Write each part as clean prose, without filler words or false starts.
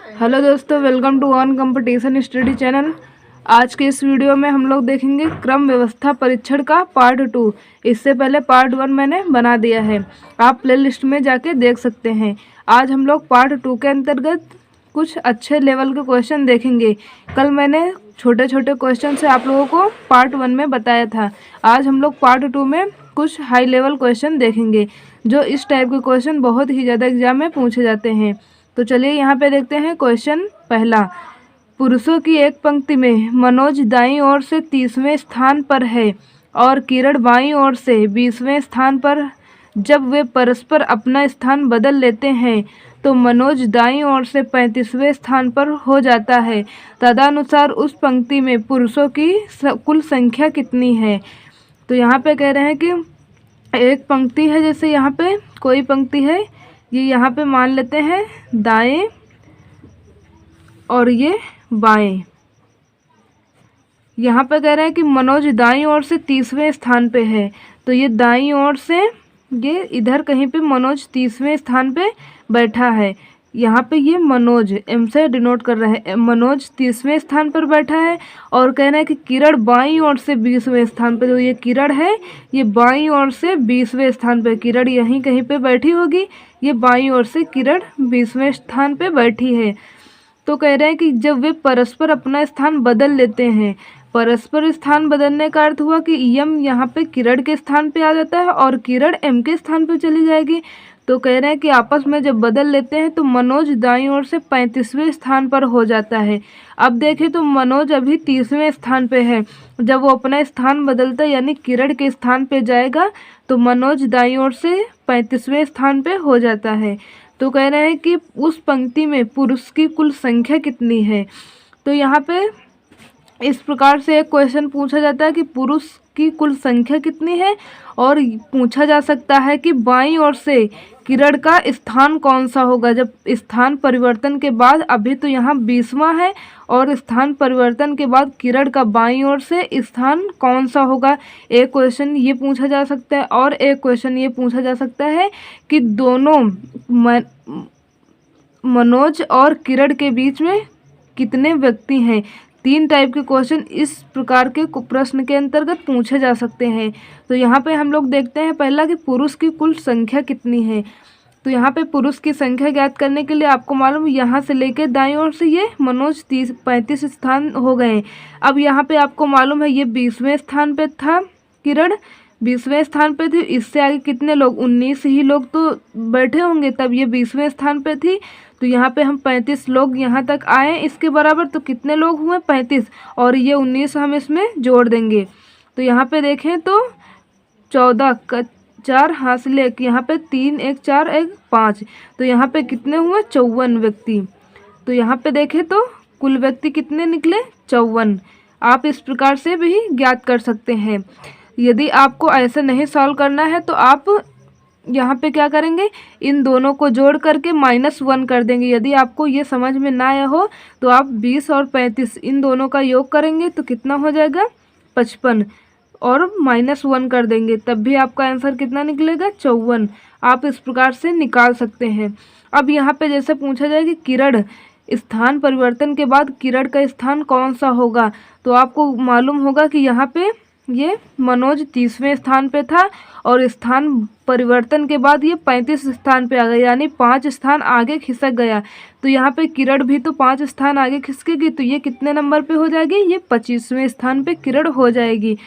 Hello दोस्तों, welcome to on competition study channel. आज के इस वीडियो में हम लोग देखेंगे क्रम व्यवस्था परीक्षण का पार्ट 2। इससे पहले पार्ट 1 मैंने बना दिया है, आप प्ले लिस्ट में जाके देख सकते हैं। आज हम लोग पार्ट 2 के अंतर्गत कुछ अच्छे लेवल के क्वेश्चन देखेंगे। कल मैंने छोटे छोटे क्वेश्चन से आप लोगों को पार्ट 1 में बताया था। आज हम लोग पार्ट 2 में कुछ हाई लेवल क्वेश्चन देखेंगे, जो इस टाइप के क्वेश्चन बहुत ही ज़्यादा एग्जाम में पूछे जाते हैं। तो चलिए यहाँ पे देखते हैं क्वेश्चन पहला। पुरुषों की एक पंक्ति में मनोज दाईं ओर से 30वें स्थान पर है और किरण बाईं ओर से 20वें स्थान पर। जब वे परस्पर अपना स्थान बदल लेते हैं तो मनोज दाईं ओर से 35वें स्थान पर हो जाता है। तदनुसार उस पंक्ति में पुरुषों की कुल संख्या कितनी है। तो यहाँ पे कह रहे हैं कि एक पंक्ति है, जैसे यहाँ पे कोई पंक्ति है, ये यहाँ पे मान लेते हैं दाएं और ये बाएं। यहाँ पे कह रहे हैं कि मनोज दाईं ओर से 30वें स्थान पे है, तो ये दाईं ओर से ये इधर कहीं पे मनोज 30वें स्थान पे बैठा है। यहाँ पे ये मनोज एम से डिनोट कर रहा है, मनोज 30वें स्थान पर बैठा है। और कह रहे हैं कि किरण बाईं ओर से 20वें स्थान पे, तो ये किरण है, ये बाईं ओर से 20वें स्थान पे, किरण यहीं कहीं पे बैठी होगी, ये बाईं ओर से किरण 20वें स्थान पे बैठी है। तो कह रहे हैं कि जब वे परस्पर अपना स्थान बदल लेते हैं, परस्पर स्थान बदलने का अर्थ हुआ कि यम यहाँ पे किरण के स्थान पे आ जाता है और किरण एम के स्थान पे चली जाएगी। तो कह रहे हैं कि आपस में जब बदल लेते हैं तो मनोज दाईं ओर से 35वें स्थान पर हो जाता है। अब देखें तो मनोज अभी 30वें स्थान पे है, जब वो अपना स्थान बदलता है यानी किरण के स्थान पे जाएगा तो मनोज दाईं ओर से 35वें स्थान पे हो जाता है। तो कह रहे हैं कि उस पंक्ति में पुरुष की कुल संख्या कितनी है। तो यहाँ पे इस प्रकार से एक क्वेश्चन पूछा जाता है कि पुरुष की कुल संख्या कितनी है, और पूछा जा सकता है कि बाईं ओर से किरण का स्थान कौन सा होगा। जब स्थान परिवर्तन के बाद, अभी तो यहाँ 20वां है, और स्थान परिवर्तन के बाद किरण का बाईं ओर से स्थान कौन सा होगा। एक क्वेश्चन ये पूछा जा सकता है, और एक क्वेश्चन ये पूछा जा सकता है कि दोनों मनोज और किरण के बीच में कितने व्यक्ति हैं। 3 टाइप के क्वेश्चन इस प्रकार के प्रश्न के अंतर्गत पूछे जा सकते हैं। तो यहाँ पे हम लोग देखते हैं पहला कि पुरुष की कुल संख्या कितनी है। तो यहाँ पे पुरुष की संख्या ज्ञात करने के लिए आपको मालूम, यहाँ से लेके दाईं ओर से ये मनोज 35 स्थान हो गए। अब यहाँ पे आपको मालूम है ये 20वें स्थान पे था, किरण 20वें स्थान पे थी। इससे आगे कितने लोग, 19 ही लोग तो बैठे होंगे, तब ये 20वें स्थान पे थी। तो यहाँ पे हम 35 लोग यहाँ तक आए इसके बराबर, तो कितने लोग हुए 35, और ये 19 हम इसमें जोड़ देंगे। तो यहाँ पे देखें तो 14 का 4 हाथ से ले, यहाँ पे 3 1 4 1 5, तो यहाँ पे कितने हुए 54 व्यक्ति। तो यहाँ पे देखें तो कुल व्यक्ति कितने निकले 54। आप इस प्रकार से भी ज्ञात कर सकते हैं। यदि आपको ऐसे नहीं सॉल्व करना है तो आप यहाँ पे क्या करेंगे, इन दोनों को जोड़ करके -1 कर देंगे। यदि आपको ये समझ में ना आया हो तो आप 20 और 35 इन दोनों का योग करेंगे तो कितना हो जाएगा 55, और -1 कर देंगे, तब भी आपका आंसर कितना निकलेगा 54। आप इस प्रकार से निकाल सकते हैं। अब यहाँ पे जैसे पूछा जाए कि किरण स्थान परिवर्तन के बाद किरण का स्थान कौन सा होगा, तो आपको मालूम होगा कि यहाँ पे ये मनोज 30वें स्थान पे था, और स्थान परिवर्तन के बाद ये 35 स्थान पे आ गया, यानी 5 स्थान आगे खिसक गया। तो यहाँ पे किरण भी तो 5 स्थान आगे खिसकेगी, तो ये कितने नंबर पे हो जाएगी, ये 25वें स्थान पे किरण हो जाएगी।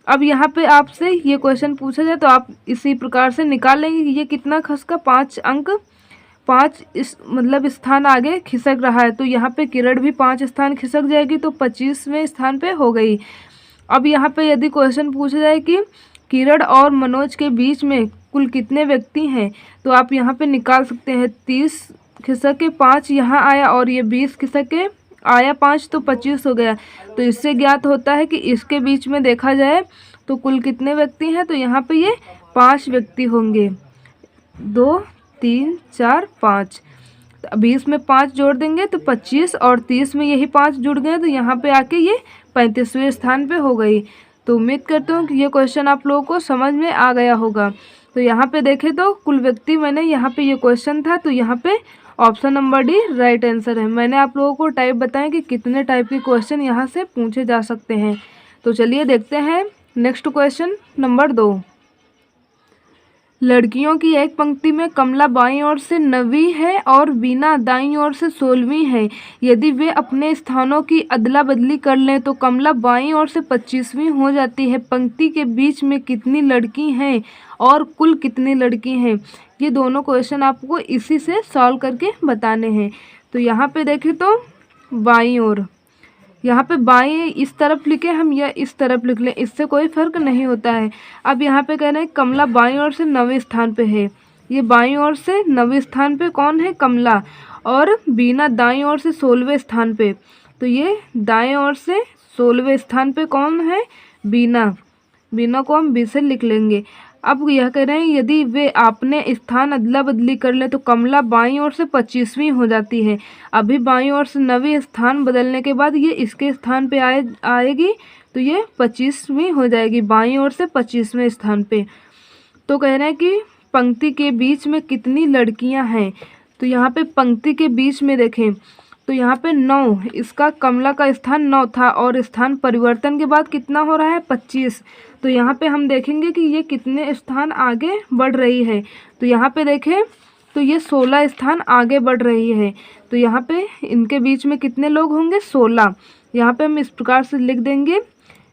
अब यहाँ पे आपसे ये क्वेश्चन पूछा जाए तो आप इसी प्रकार से निकाल लेंगे कि ये कितना खसका 5 अंक, 5 इस मतलब स्थान आगे खिसक रहा है। तो यहाँ पे किरण भी 5 स्थान खिसक जाएगी, तो 25वें स्थान पे हो गई। अब यहाँ पे यदि क्वेश्चन पूछा जाए कि किरण और मनोज के बीच में कुल कितने व्यक्ति हैं, तो आप यहाँ पे निकाल सकते हैं। 30 खिसक के 5 यहाँ आया, और ये 20 खिसक के आया 5, तो 25 हो गया। तो इससे ज्ञात होता है कि इसके बीच में देखा जाए तो कुल कितने व्यक्ति हैं, तो यहाँ पे ये 5 व्यक्ति होंगे। 2 3 4 5, तो 20 में 5 जोड़ देंगे तो 25, और 30 में यही 5 जुड़ गए, तो यहाँ पे आके ये 35वें स्थान पे हो गई। तो उम्मीद करता हूँ कि ये क्वेश्चन आप लोगों को समझ में आ गया होगा। तो यहाँ पे देखें तो कुल व्यक्ति, मैंने यहाँ पे ये क्वेश्चन था तो यहाँ पे option number D right answer है। मैंने आप लोगों को टाइप बताएं कि कितने टाइप के क्वेश्चन यहाँ से पूछे जा सकते हैं। तो चलिए देखते हैं नेक्स्ट क्वेश्चन नंबर 2। लड़कियों की एक पंक्ति में कमला बाईं ओर से 9वीं है और बीना दाईं ओर से 16वीं है। यदि वे अपने स्थानों की अदला बदली कर लें तो कमला बाईं ओर से 25वीं हो जाती है। पंक्ति के बीच में कितनी लड़की हैं और कुल कितनी लड़की हैं? ये दोनों क्वेश्चन आपको इसी से सॉल्व करके बताने हैं। तो यहाँ पे देखें तो बाईं ओर, यहाँ पे बाएं इस तरफ लिखे हम या इस तरफ लिख लें, इससे कोई फर्क नहीं होता है। अब यहाँ पे कह रहे हैं कमला बाईं ओर से 9वें स्थान पे है। ये बाईं ओर से 9वें स्थान पे कौन है? कमला। और बीना दाईं ओर से 16वें स्थान पे, तो ये दाएं ओर से 16वें स्थान पे कौन है? बीना। बीना को हम बी से लिख लेंगे। अब यह कह रहे हैं यदि वे आपने स्थान अदला बदली कर ले तो कमला बाईं ओर से 25वीं हो जाती है। अभी बाईं ओर से 9वीं स्थान बदलने के बाद ये इसके स्थान पे आएगी तो ये 25वीं हो जाएगी, बाईं ओर से 25वें स्थान पे। तो कह रहे हैं कि पंक्ति के बीच में कितनी लड़कियां हैं? तो यहाँ पे पंक्ति के बीच में देखें तो यहाँ पे 9, इसका कमला का स्थान 9 था और स्थान परिवर्तन के बाद कितना हो रहा है? 25। तो यहाँ पे हम देखेंगे कि ये कितने स्थान आगे बढ़ रही है। तो यहाँ पे देखें तो ये 16 स्थान आगे बढ़ रही है। तो यहाँ पे इनके बीच में कितने लोग होंगे? 16। यहाँ पे हम इस प्रकार से लिख देंगे,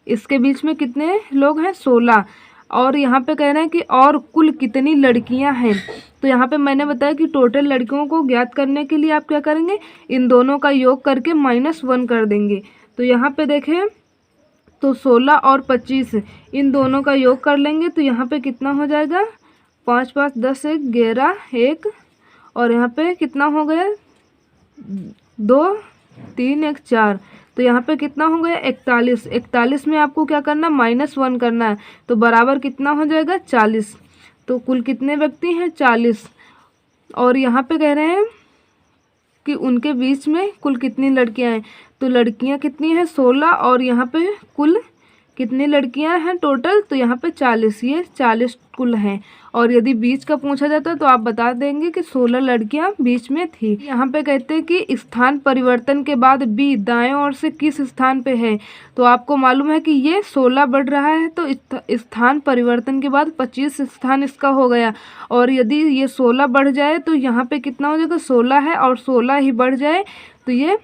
इसके बीच में कितने लोग हैं? 16। और यहाँ पे कह रहे हैं कि और कुल कितनी लड़कियां हैं? तो यहाँ पे मैंने बताया कि टोटल लड़कियों को ज्ञात करने के लिए आप क्या करेंगे? इन दोनों का योग करके -1 कर देंगे। तो यहाँ पे देखें तो 16 और 25 इन दोनों का योग कर लेंगे तो यहाँ पे कितना हो जाएगा? 5 5 10 1 11 1 और यहाँ पे कितना हो गया? 2 3 1 4। तो यहाँ पे कितना हो गया? 41। 41 में आपको क्या करना? -1 करना है। तो बराबर कितना हो जाएगा? 40। तो कुल कितने व्यक्ति हैं? 40। और यहाँ पे कह रहे हैं कि उनके बीच में कुल कितनी लड़कियां हैं? तो लड़कियां कितनी हैं? 16 और यहाँ पे कुल कितनी लड़कियां हैं टोटल? तो यहाँ पे 40, ये 40 कुल हैं। और यदि बीच का पूछा जाता तो आप बता देंगे कि 16 लड़कियां बीच में थी। यहाँ पे कहते हैं कि स्थान परिवर्तन के बाद बी दाएं ओर से किस स्थान पे है? तो आपको मालूम है कि ये 16 बढ़ रहा है तो स्थान परिवर्तन के बाद 25 स्थान इसका हो गया। और यदि ये 16 बढ़ जाए तो यहाँ पे कितना हो जाएगा? 16 है और 16 ही बढ़ जाए तो ये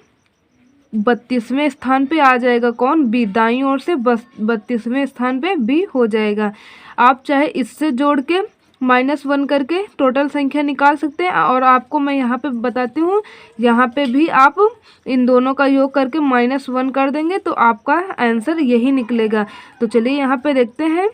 32वें स्थान पे आ जाएगा। कौन? बी। दाईं ओर से 32वें स्थान पे बी हो जाएगा। आप चाहे इससे जोड़ के -1 करके टोटल संख्या निकाल सकते हैं और आपको मैं यहाँ पे बताती हूँ, यहाँ पे भी आप इन दोनों का योग करके -1 कर देंगे तो आपका आंसर यही निकलेगा। तो चलिए यहाँ पे देखते हैं।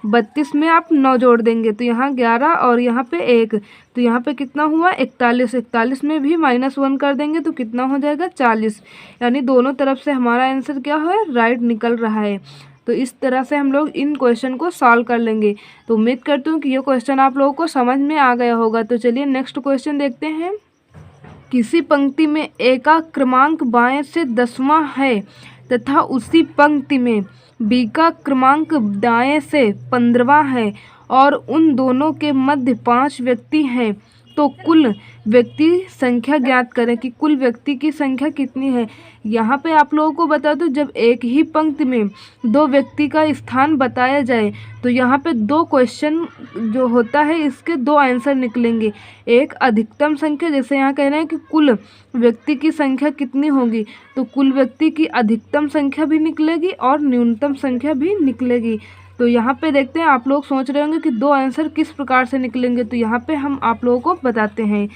32 में आप 9 जोड़ देंगे तो यहाँ 11 और यहाँ पे 1, तो यहाँ पे कितना हुआ? 41। 41 में भी -1 कर देंगे तो कितना हो जाएगा? 40। यानी दोनों तरफ से हमारा आंसर क्या है? राइट निकल रहा है। तो इस तरह से हम लोग इन क्वेश्चन को सॉल्व कर लेंगे। तो उम्मीद करती हूँ कि ये क्वेश्चन आप लोगों को समझ में आ गया होगा। तो चलिए नेक्स्ट क्वेश्चन देखते हैं। किसी पंक्ति में ए का क्रमांक बाएं से 10वां है तथा उसी पंक्ति में बी का क्रमांक दाएं से 15वां है और उन दोनों के मध्य 5 व्यक्ति हैं, तो कुल व्यक्ति संख्या ज्ञात करें कि कुल व्यक्ति की संख्या कितनी है। यहाँ पे आप लोगों को बता दूं, जब एक ही पंक्ति में 2 व्यक्ति का स्थान बताया जाए तो यहाँ पे 2 क्वेश्चन जो होता है इसके 2 आंसर निकलेंगे। एक अधिकतम संख्या, जैसे यहाँ कह रहे हैं कि कुल व्यक्ति की संख्या कितनी होगी, तो कुल व्यक्ति की अधिकतम संख्या भी निकलेगी और न्यूनतम संख्या भी निकलेगी। तो यहाँ पे देखते हैं, आप लोग सोच रहे होंगे कि 2 आंसर किस प्रकार से निकलेंगे, तो यहाँ पे हम आप लोगों को बताते हैं।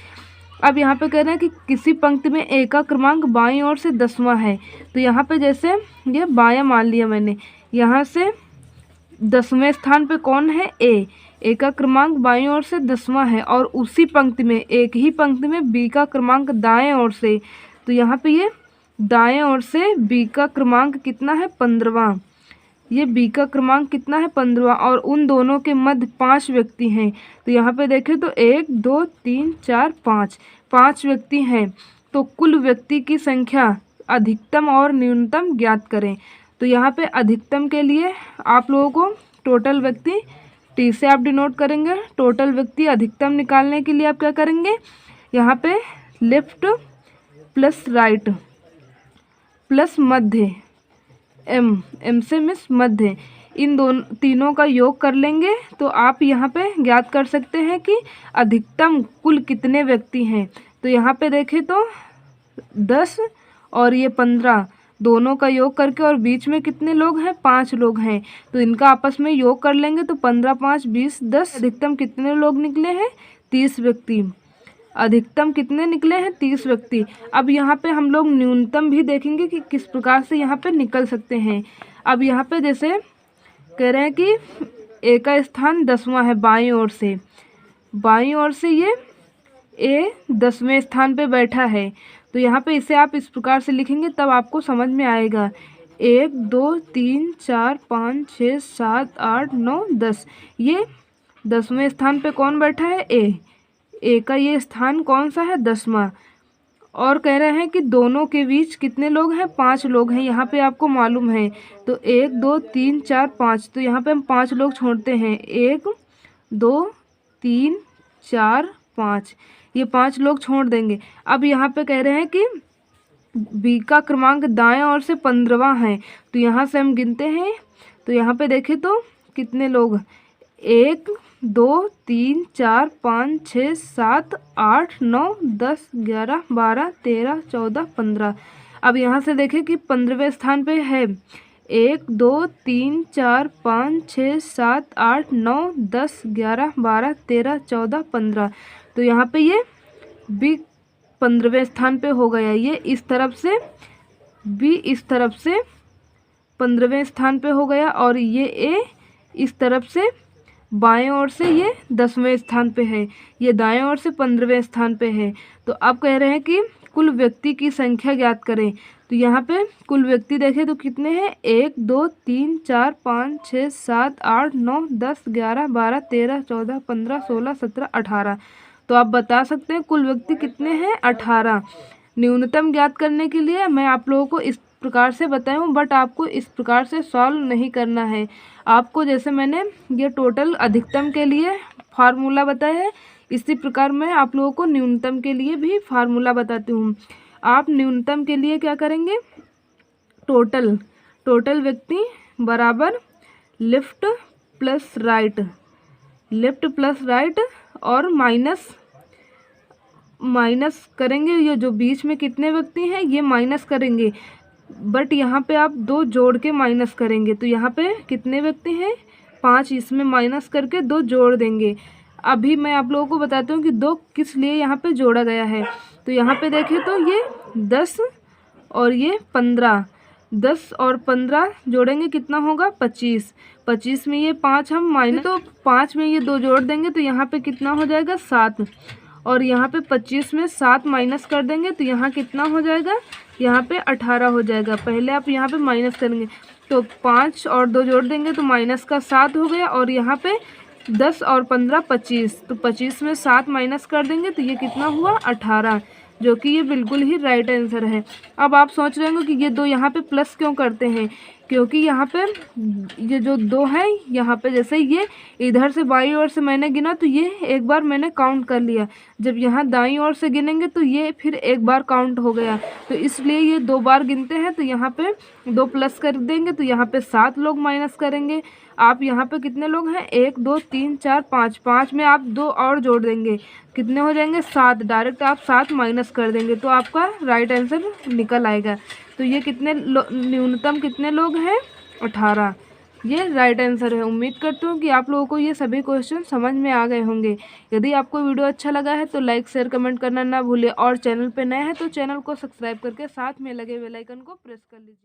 अब यहाँ पे कह रहे हैं कि किसी पंक्ति में ए का क्रमांक बाईं ओर से 10वां है, तो यहाँ पे जैसे ये बायां मान लिया मैंने, यहाँ से 10वें स्थान पे कौन है? ए का क्रमांक बाईं ओर से 10वां है और उसी पंक्ति में, एक ही पंक्ति में बी का क्रमांक दाएं ओर से, तो यहाँ पे ये दाएं ओर से बी का क्रमांक कितना है? 15वां। ये बी का क्रमांक कितना है? 15वां। और उन दोनों के मध्य 5 व्यक्ति हैं, तो यहाँ पे देखें तो 1 2 3 4 5 व्यक्ति हैं, तो कुल व्यक्ति की संख्या अधिकतम और न्यूनतम ज्ञात करें। तो यहाँ पे अधिकतम के लिए आप लोगों को टोटल व्यक्ति टी से आप डिनोट करेंगे। टोटल व्यक्ति अधिकतम निकालने के लिए आप क्या करेंगे? यहाँ पे लेफ्ट प्लस राइट प्लस मध्य, एम से मिस मध्य, इन दोनों तीनों का योग कर लेंगे तो आप यहाँ पे ज्ञात कर सकते हैं कि अधिकतम कुल कितने व्यक्ति हैं। तो यहाँ पे देखें तो 10 और ये 15 दोनों का योग करके, और बीच में कितने लोग हैं, 5 लोग हैं, तो इनका आपस में योग कर लेंगे तो 15 5 20 10, अधिकतम कितने लोग निकले हैं, 30 व्यक्ति। अधिकतम कितने निकले हैं, 30 व्यक्ति। अब यहाँ पे हम लोग न्यूनतम भी देखेंगे कि किस प्रकार से यहाँ पे निकल सकते हैं। अब यहाँ पे जैसे कह रहे हैं कि ए का स्थान 10वां है बाईं ओर से, बाईं ओर से ये ए 10वें स्थान पे बैठा है, तो यहाँ पे इसे आप इस प्रकार से लिखेंगे तब आपको समझ में आएगा। 1 2 3 4 5 6 7 8 9 10, ये 10वें स्थान पे कौन बैठा है, ए का ये स्थान कौन सा है, 10वां। और कह रहे हैं कि दोनों के बीच कितने लोग हैं, 5 लोग हैं, यहाँ पे आपको मालूम है। तो 1 2 3 4 5, तो यहाँ पे हम 5 लोग छोड़ते हैं, 1 2 3 4 5, ये 5 लोग छोड़ देंगे। अब यहाँ पे कह रहे हैं कि बी का क्रमांक दाएं ओर से 15वां है, तो यहाँ से हम गिनते हैं। तो यहाँ पे देखें तो कितने लोग, 1 2 3 4 5 6 7 8 9 10 11 12 13 14 15। अब यहाँ से देखें कि 15वें स्थान पे है 1 2 3 4 5 6 7 8 9 10 11 12 13 14 15, तो यहाँ पे ये बी 15वें स्थान पे हो गया। ये इस तरफ से बी इस तरफ से 15वें स्थान पे हो गया, और ये ए इस तरफ से बाएं ओर से ये 10वें स्थान पे है, ये दाएं ओर से 15वें स्थान पे है। तो अब कह रहे हैं कि कुल व्यक्ति की संख्या ज्ञात करें। तो यहाँ पे कुल व्यक्ति देखें तो कितने हैं, 1 2 3 4 5 6 7 8 9 10 11 12 13 14 15 16 17 18। तो आप बता सकते हैं कुल व्यक्ति कितने हैं, 18। न्यूनतम ज्ञात करने के लिए मैं आप लोगों को इस प्रकार से बताया हूँ, बट आपको इस प्रकार से सॉल्व नहीं करना है। आपको जैसे मैंने ये टोटल अधिकतम के लिए फार्मूला बताया है, इसी प्रकार मैं आप लोगों को न्यूनतम के लिए भी फार्मूला बताती हूँ। आप न्यूनतम के लिए क्या करेंगे, टोटल व्यक्ति बराबर लेफ्ट प्लस राइट और माइनस करेंगे, ये जो बीच में कितने व्यक्ति हैं ये माइनस करेंगे, बट यहाँ पे आप 2 जोड़ के माइनस करेंगे। तो यहाँ पे कितने व्यक्ति हैं, 5, इसमें माइनस करके 2 जोड़ देंगे। अभी मैं आप लोगों को बताती हूँ कि 2 किस लिए यहाँ पे जोड़ा गया है। तो यहाँ पे देखें तो ये 10 और ये 15, 10 और 15 जोड़ेंगे कितना होगा, 25। 25 में ये 5 हम माइनस, तो 5 में ये 2 जोड़ देंगे तो यहाँ पे कितना हो जाएगा, 7। और यहाँ पे 25 में 7 माइनस कर देंगे तो यहाँ कितना हो जाएगा, यहाँ पे 18 हो जाएगा। पहले आप यहाँ पे माइनस करेंगे तो 5 और 2 जोड़ देंगे तो माइनस का 7 हो गया, और यहाँ पे 10 और 15 25, तो 25 में 7 माइनस कर देंगे तो ये कितना हुआ, 18, जो कि ये बिल्कुल ही राइट आंसर है। अब आप सोच रहे होंगे कि ये 2 यहाँ पे प्लस क्यों करते हैं, क्योंकि यहाँ पे ये जो 2 है यहाँ पे जैसे ये इधर से बाईं ओर से मैंने गिना तो ये एक बार मैंने काउंट कर लिया, जब यहाँ दाईं ओर से गिनेंगे तो ये फिर एक बार काउंट हो गया, तो इसलिए ये 2 बार गिनते हैं। तो यहाँ पे 2 प्लस कर देंगे तो यहाँ पे 7 लोग माइनस करेंगे। आप यहाँ पे कितने लोग हैं, 1 2 3 4 5, 5 में आप 2 और जोड़ देंगे, कितने हो जाएंगे, 7। डायरेक्ट आप 7 माइनस कर देंगे तो आपका राइट आंसर निकल आएगा। तो ये कितने न्यूनतम कितने लोग हैं, 18, ये राइट आंसर है। उम्मीद करती हूँ कि आप लोगों को ये सभी क्वेश्चन समझ में आ गए होंगे। यदि आपको वीडियो अच्छा लगा है तो लाइक शेयर कमेंट करना ना भूलिए, और चैनल पे नए हैं तो चैनल को सब्सक्राइब करके साथ में लगे बेल आइकन को प्रेस कर लीजिए।